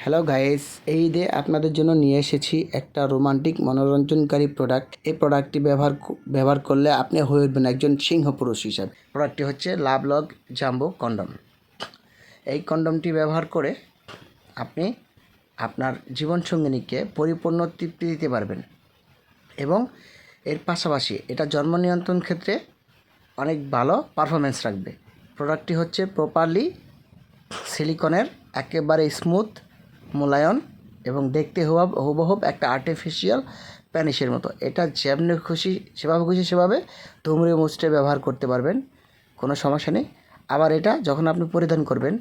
Hello guys, এই ঈদে আপনাদের জন্য নিয়ে এসেছি একটা রোমান্টিক মনোরঞ্জনকারী প্রোডাক্ট। এই প্রোডাক্টটি ব্যবহার করলে আপনি হয়ে উঠবেন একজন সিংহ পুরুষ হিসাবে। প্রোডাক্টটি হচ্ছে লাভ লক জাম্বো কন্ডম। এই কন্ডমটি ব্যবহার করে আপনি আপনার জীবনসঙ্গিনীকে পরিপূর্ণ তৃপ্তি দিতে পারবেন এবং এর পাশাপাশি এটা জন্ম নিয়ন্ত্রণ ক্ষেত্রে অনেক ভালো পারফরমেন্স রাখবে। প্রোডাক্টটি হচ্ছে প্রপারলি সিলিকনের, একেবারে স্মুথ, মোলায়ন এবং দেখতে হুবহু একটা আর্টিফিশিয়াল প্যানিসের মতো। এটা যেমনি খুশি সেভাবে দুমড়ে মুচড়ে ব্যবহার করতে পারবেন, কোনো সমস্যা নেই। আবার এটা যখন আপনি পরিধান করবেন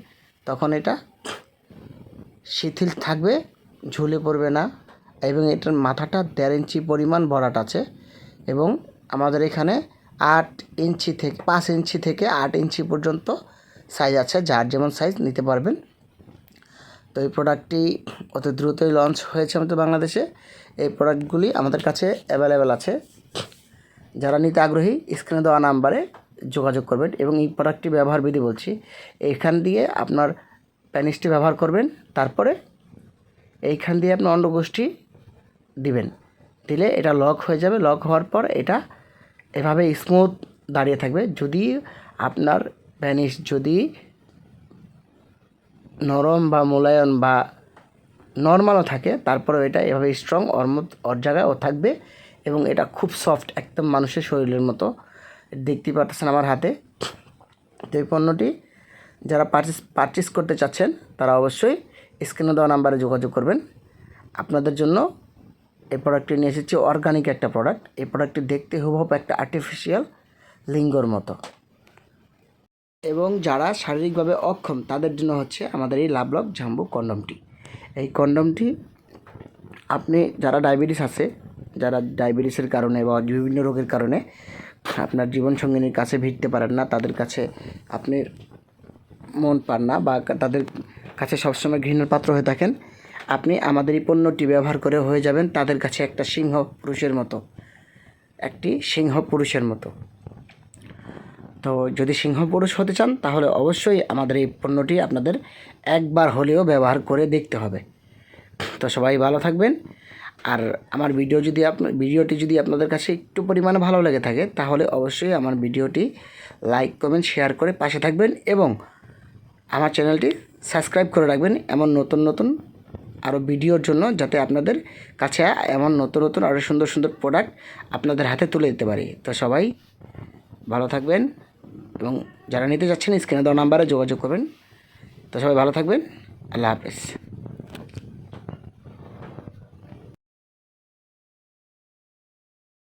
তখন এটা শিথিল থাকবে, ঝুলে পড়বে না এবং এটার মাথাটা 1.5 ইঞ্চি পরিমাণ ভরাট আছে এবং আমাদের এখানে 8 ইঞ্চি থেকে 5 ইঞ্চি থেকে 8 ইঞ্চি পর্যন্ত সাইজ আছে, যার যেমন সাইজ নিতে পারবেন। তো এই প্রোডাক্টটি অতি দ্রুতই লঞ্চ হয়েছে আমাদের বাংলাদেশে। এই প্রোডাক্টগুলি আমাদের কাছে অ্যাভেলেবেল আছে। যারা নিতে আগ্রহী স্ক্রিনে দেওয়া নাম্বারে যোগাযোগ করবেন এবং এই প্রোডাক্টটি ব্যবহার বিধি বলছি। এইখান দিয়ে আপনার প্যানিসটি ব্যবহার করবেন, তারপরে এইখান দিয়ে আপনি অন্ডকোষ্ঠী দিবেন, দিলে এটা লক হয়ে যাবে। লক হওয়ার পর এটা এভাবে স্মুথ দাঁড়িয়ে থাকবে। যদি আপনার প্যানিস যদি নরম বা মোলায়ন বা নর্মালও থাকে, তারপরেও এটা এভাবে স্ট্রং ওর জায়গায় থাকবে এবং এটা খুব সফট, একদম মানুষের শরীরের মতো। দেখতে পাচ্ছেন আমার হাতে। তো এই পণ্যটি যারা পারচেস করতে চাচ্ছেন তারা অবশ্যই স্ক্রিনে দেওয়া নাম্বারে যোগাযোগ করবেন। আপনাদের জন্য এই প্রোডাক্টটি নিয়ে এসেছি, অর্গানিক একটা প্রোডাক্ট। এই প্রোডাক্টটি দেখতে হুবহু একটা আর্টিফিশিয়াল লিঙ্গর মতো। এবং যারা শারীরিকভাবে অক্ষম তাদের জন্য হচ্ছে আমাদের এই লাভ লক জাম্বো কন্ডমটি। এই কন্ডমটি আপনি যারা ডায়াবেটিস আছে, যারা ডায়াবেটিসের কারণে বা বিভিন্ন রোগের কারণে আপনার জীবনসঙ্গিনীর কাছে ভিড়তে পারেন না, তাদের কাছে আপনি মন পান না বা তাদের কাছে সবসময় ঘৃণার পাত্র হয়ে থাকেন, আপনি আমাদের এই পণ্যটি ব্যবহার করে হয়ে যাবেন তাদের কাছে একটা সিংহ পুরুষের মতো। তো যদি সিংহ পুরুষ হতে চান তাহলে অবশ্যই আমাদের এই পণ্যটি আপনাদের একবার হলেও ব্যবহার করে দেখতে হবে। তো সবাই ভালো থাকবেন। আর আমার ভিডিওটি যদি আপনাদের কাছে একটু পরিমাণে ভালো লেগে থাকে তাহলে অবশ্যই আমার ভিডিওটি লাইক, কমেন্ট, শেয়ার করে পাশে থাকবেন এবং আমার চ্যানেলটি সাবস্ক্রাইব করে রাখবেন এমন নতুন আরও ভিডিওর জন্য, যাতে আপনাদের কাছে এমন নতুন আরও সুন্দর প্রোডাক্ট আপনাদের হাতে তুলে দিতে পারি। তো সবাই ভালো থাকবেন এবং যারা নিতে যাচ্ছেন স্ক্রিনে দেওয়া নাম্বারে যোগাযোগ করবেন। তো সবাই ভালো থাকবেন। আল্লাহ হাফেজ।